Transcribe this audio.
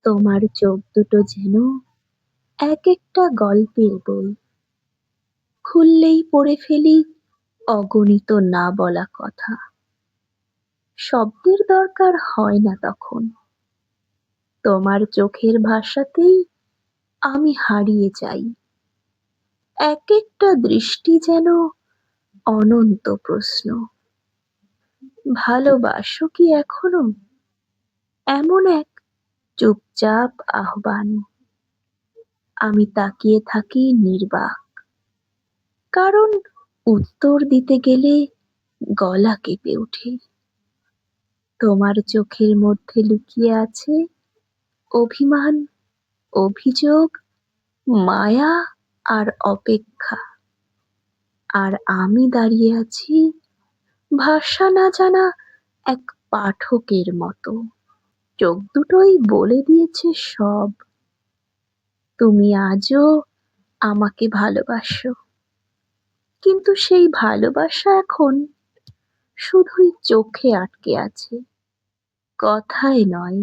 তোমার চোখ দুটো যেন এক একটা গল্পের বই। খুললেই পড়ে ফেলি অগণিত না বলা কথা। শব্দের দরকার হয় না তখন, তোমার চোখের ভাষাতেই আমি হারিয়ে যাই। এক একটা দৃষ্টি যেন অনন্ত প্রশ্ন। ভালোবাসো কি এখনো? এমন এক চুপচাপ আহ্বান। আমি তাকিয়ে থাকি নির্বাক, কারণ উত্তর দিতে গেলে গলা কেঁপে ওঠে। তোমার চোখের মধ্যে লুকিয়ে আছে অভিমান, অভিযোগ, মায়া আর অপেক্ষা। আর আমি দাঁড়িয়ে আছি ভাষা না জানা এক পাঠকের মতো। চোখ দুটোই বলে দিয়েছে সব। তুমি আজও আমাকে ভালোবাসো, কিন্তু সেই ভালোবাসা এখন শুধুই চোখে আটকে আছে, কথায় নয়।